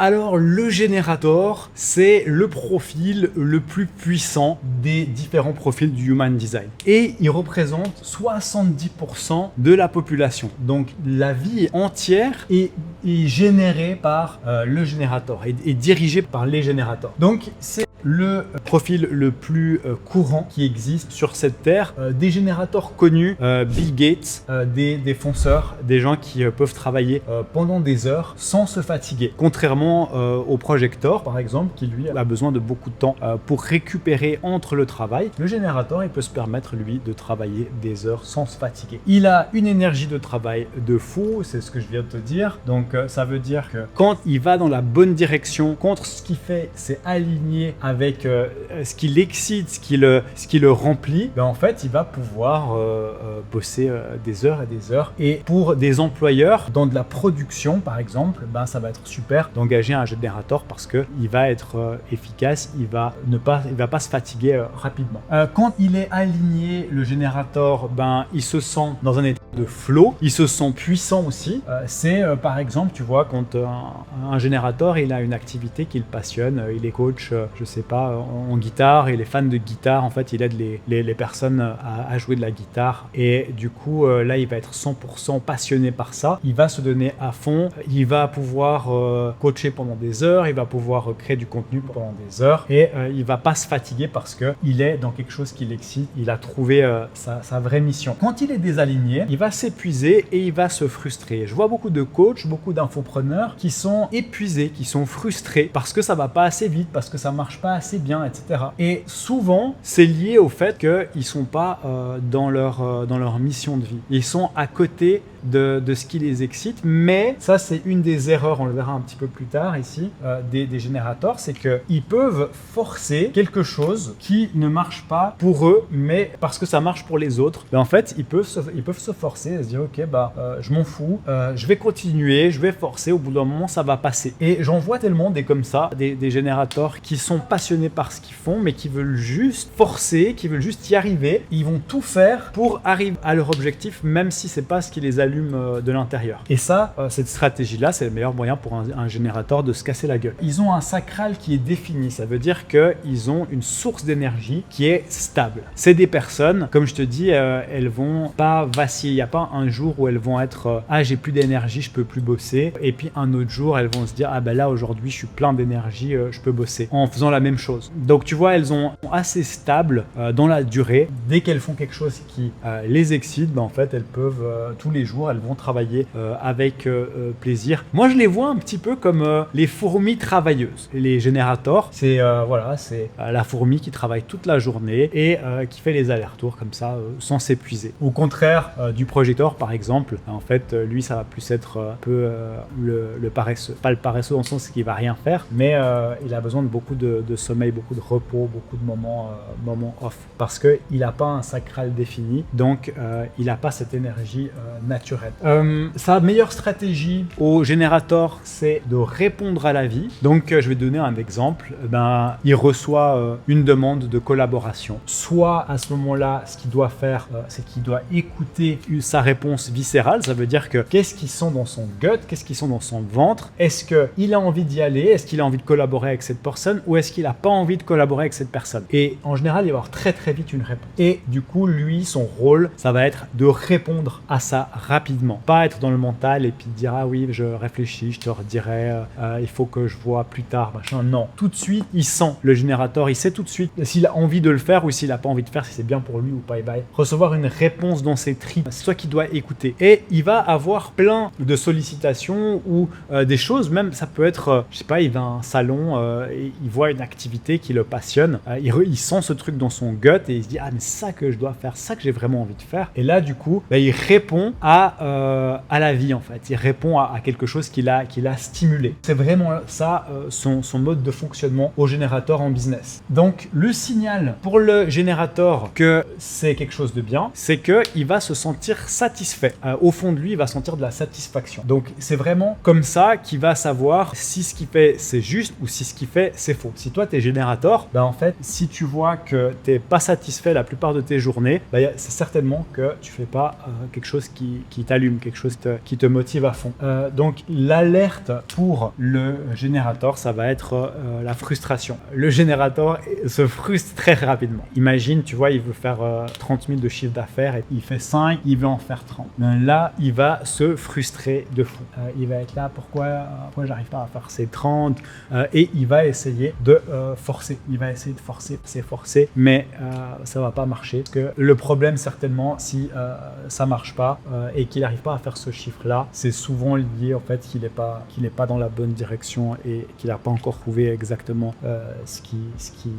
Alors le Generator, c'est le profil le plus puissant des différents profils du Human Design. Et il représente 70% de la population. Donc la vie entière est générée par le Generator, est dirigée par les Générateurs. Donc c'est le profil le plus courant qui existe sur cette terre. Des générateurs connus, Bill Gates, des fonceurs, des gens qui peuvent travailler pendant des heures sans se fatiguer. Contrairement au projecteur par exemple, qui lui a besoin de beaucoup de temps pour récupérer entre le travail. Le générateur, il peut se permettre lui de travailler des heures sans se fatiguer. Il a une énergie de travail de fou, c'est ce que je viens de te dire. Donc ça veut dire que quand il va dans la bonne direction, contre ce qu'il fait, c'est aligné avec ce qui l'excite, ce qui le remplit, ben en fait, il va pouvoir bosser des heures et des heures. Et pour des employeurs, dans de la production, par exemple, ben ça va être super d'engager un générateur parce qu'il va être efficace, il va pas se fatiguer rapidement. Quand il est aligné, le générateur, ben il se sent dans un état de flow, il se sent puissant aussi. C'est par exemple, tu vois, quand un générateur, il a une activité qui le passionne, il est coach, je sais pas, en guitare, il est fan de guitare, en fait il aide les personnes à jouer de la guitare et du coup là il va être 100% passionné par ça, il va se donner à fond, il va pouvoir coacher pendant des heures, il va pouvoir créer du contenu pendant des heures et il va pas se fatiguer parce que il est dans quelque chose qui l'excite, il a trouvé sa vraie mission. Quand il est désaligné, il va s'épuiser et il va se frustrer. Je vois beaucoup de coachs, beaucoup d'infopreneurs qui sont épuisés, qui sont frustrés parce que ça va pas assez vite, parce que ça marche pas assez bien, etc. Et souvent, c'est lié au fait qu'ils sont pas dans leur mission de vie. Ils sont à côté de ce qui les excite, mais ça c'est une des erreurs, on le verra un petit peu plus tard ici, des générateurs, c'est qu'ils peuvent forcer quelque chose qui ne marche pas pour eux, mais parce que ça marche pour les autres. Ben, en fait, ils peuvent se forcer à se dire ok, je m'en fous, je vais continuer, je vais forcer, au bout d'un moment ça va passer. Et j'en vois tellement des comme ça, des générateurs qui sont passionnés par ce qu'ils font, mais qui veulent juste forcer, qui veulent juste y arriver. Ils vont tout faire pour arriver à leur objectif, même si c'est pas ce qui les allume de l'intérieur. Et ça, cette stratégie-là, c'est le meilleur moyen pour un générateur de se casser la gueule. Ils ont un sacral qui est défini, ça veut dire qu'ils ont une source d'énergie qui est stable. C'est des personnes, comme je te dis, elles vont pas vaciller. Il n'y a pas un jour où elles vont être j'ai plus d'énergie, je peux plus bosser. Et puis un autre jour, elles vont se dire là aujourd'hui, je suis plein d'énergie, je peux bosser. En faisant la même chose. Donc tu vois, elles sont assez stables dans la durée. Dès qu'elles font quelque chose qui les excite, en fait, elles peuvent tous les jours, elles vont travailler avec plaisir. Moi, je les vois un petit peu comme les fourmis travailleuses. Les générateurs, c'est la fourmi qui travaille toute la journée et qui fait les allers-retours comme ça, sans s'épuiser. Au contraire du projecteur, par exemple, en fait, lui, ça va plus être un peu le paresseux. Pas le paresseux dans le sens qu'il va rien faire, mais il a besoin de beaucoup de sommeil, beaucoup de repos, beaucoup de moments off. Parce qu'il n'a pas un sacral défini, donc il n'a pas cette énergie naturelle. Sa meilleure stratégie au générateur, c'est de répondre à la vie. Donc je vais donner un exemple. Il reçoit une demande de collaboration. Soit à ce moment-là, ce qu'il doit faire, c'est qu'il doit écouter sa réponse viscérale. Ça veut dire que qu'est-ce qui sent dans son gut, qu'est-ce qui sent dans son ventre. Est-ce qu'il a envie d'y aller? Est-ce qu'il a envie de collaborer avec cette personne ou est-ce qu'il n'a pas envie de collaborer avec cette personne? Et en général, il va y avoir très très vite une réponse. Et du coup, lui, son rôle, ça va être de répondre à ça rapidement. Pas être dans le mental et puis dire oui, je réfléchis, je te redirai, il faut que je vois plus tard, machin. Non, tout de suite, il sent le générateur, il sait tout de suite s'il a envie de le faire ou s'il n'a pas envie de faire, si c'est bien pour lui ou pas. Il va recevoir une réponse dans ses tripes. C'est toi qui dois écouter. Et il va avoir plein de sollicitations ou des choses, même ça peut être, je sais pas, il va à un salon et il voit une activité qui le passionne, il sent ce truc dans son gut et il se dit mais c'est ça que je dois faire, c'est ça que j'ai vraiment envie de faire. Et là du coup, il répond à la vie en fait, il répond à quelque chose qui l'a stimulé. C'est vraiment ça son mode de fonctionnement au générateur en business. Donc le signal pour le générateur que c'est quelque chose de bien, c'est qu'il va se sentir satisfait. Au fond de lui, il va sentir de la satisfaction. Donc c'est vraiment comme ça qu'il va savoir si ce qu'il fait c'est juste ou si ce qu'il fait c'est faux. Si toi t'es générateur, en fait, si tu vois que t'es pas satisfait la plupart de tes journées, c'est certainement que tu fais pas quelque chose qui qui t'allume, quelque chose qui te motive à fond. Donc l'alerte pour le générateur, ça va être la frustration. Le générateur se frustre très rapidement. Imagine, tu vois, il veut faire 30 000 de chiffre d'affaires et il fait 5, il veut en faire 30. Là, il va se frustrer de fou. Il va être là, pourquoi j'arrive pas à faire ces 30 et il va essayer de forcer. Il va essayer de forcer, mais ça va pas marcher. Parce que le problème, certainement, si ça marche pas et qu'il n'arrive pas à faire ce chiffre-là, c'est souvent lié au fait qu'il est pas dans la bonne direction et qu'il n'a pas encore trouvé exactement ce qui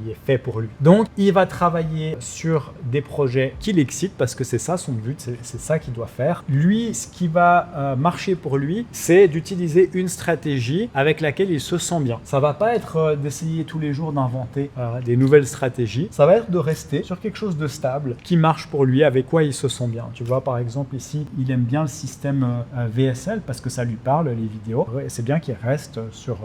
est fait pour lui. Donc, il va travailler sur des projets qui l'excitent parce que c'est ça son but, c'est ça qu'il doit faire. Lui, ce qui va marcher pour lui, c'est d'utiliser une stratégie avec laquelle il se sent bien. Ça va pas être d'essayer tous les jours d'inventer des nouvelles stratégies. Ça va être de rester sur quelque chose de stable qui marche pour lui, avec quoi il se sent bien. Tu vois, par exemple, ici, il aime bien le système VSL parce que ça lui parle, les vidéos. Ouais, c'est bien qu'il reste sur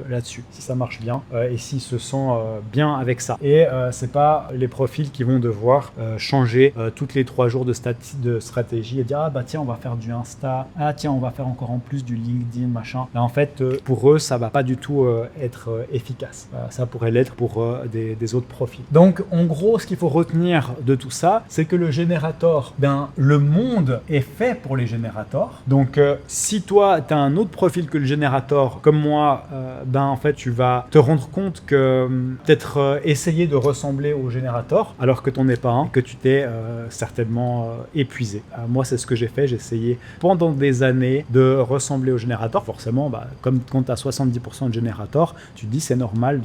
là-dessus, si ça marche bien et s'il se sent bien avec ça. Et c'est pas les profils qui vont devoir changer toutes les 3 jours de stratégie et dire ah bah tiens on va faire du Insta, ah tiens on va faire encore en plus du LinkedIn machin. Là en fait pour eux ça va pas du tout être efficace. Ça pourrait l'être pour des autres profils. Donc en gros ce qu'il faut retenir de tout ça, c'est que le générateur, le monde est fait pour les générateurs. Donc si toi tu as un autre profil que le générateur comme moi, en fait tu vas te rendre compte que peut-être essayer de ressembler au générateur alors que t'en es pas un, que tu t'es certainement épuisé. Moi c'est ce que j'ai fait, j'ai essayé pendant des années de ressembler au générateur. Forcément comme quand tu as 70% de générateur, tu te dis c'est normal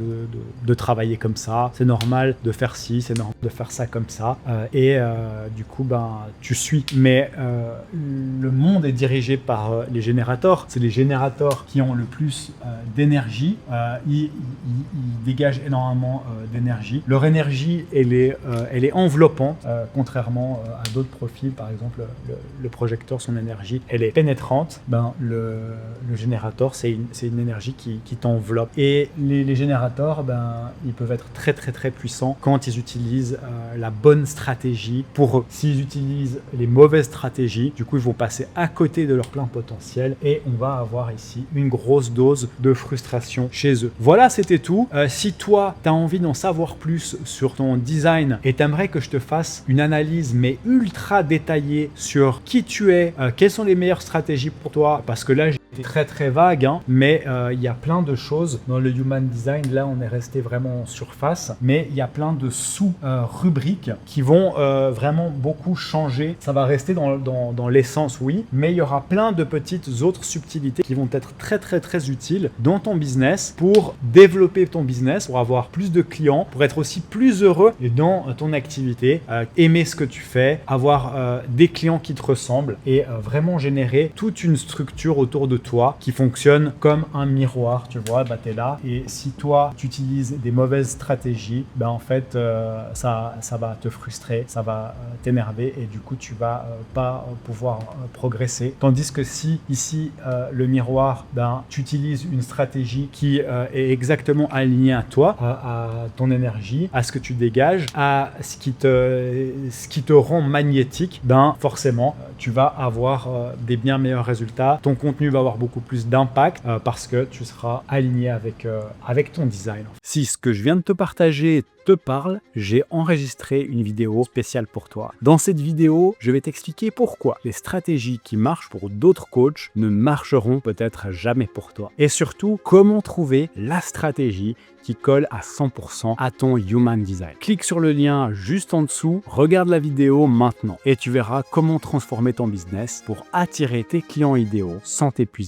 de travailler comme ça, c'est normal de faire ci, c'est normal de faire ça comme ça du coup tu suis. Mais le monde est dirigé par les générateurs, c'est les générateurs qui ont le plus d'énergie, ils dégagent énormément d'énergie. Leur énergie elle est enveloppante, contrairement à d'autres profils. Par exemple le projecteur, son énergie elle est pénétrante. Le générateur c'est une énergie qui t'enveloppe. Et les générateurs ils peuvent être très très très puissants quand ils utilisent la bonne stratégie pour eux. S'ils utilisent les mauvaises stratégies, du coup ils vont passer à côté de leur plein potentiel et on va avoir ici une grosse dose de frustration chez eux. Voilà, c'était tout. Si toi tu as envie d'en savoir plus sur ton design et t'aimerais que je te fasse une analyse mais ultra détaillée sur qui tu es, quelles sont les meilleures stratégies pour toi, parce que là j'ai été très très vague mais il y a plein de choses dans le human design. Là on est resté vraiment en surface, mais il y a plein de sous-rubriques qui vont vraiment beaucoup changer. Ça va rester dans l'essence, oui, mais il y aura plein de petites autres subtilités qui vont être très très très utiles dans ton business pour développer ton business, pour avoir plus de clients, pour être aussi plus heureux dans ton activité, aimer ce que tu fais, avoir des clients qui te ressemblent et vraiment générer toute une structure autour de toi qui fonctionne comme un miroir. Tu vois, tu es là et si toi tu utilises des mauvaises stratégies, en fait ça va te frustrer, ça va t'énerver et du coup tu vas pas pouvoir progresser. Tandis que si ici le miroir, tu utilises une stratégie qui est exactement alignée à toi, à ton énergie, à ce que tu dégages, à ce qui te rend magnétique, forcément tu vas avoir des bien meilleurs résultats. Ton contenu va avoir beaucoup plus d'impact parce que tu seras aligné avec ton design. Si ce que je viens de te partager te parle, j'ai enregistré une vidéo spéciale pour toi. Dans cette vidéo, je vais t'expliquer pourquoi les stratégies qui marchent pour d'autres coachs ne marcheront peut-être jamais pour toi. Et surtout, comment trouver la stratégie qui colle à 100% à ton human design. Clique sur le lien juste en dessous, regarde la vidéo maintenant et tu verras comment transformer ton business pour attirer tes clients idéaux sans t'épuiser.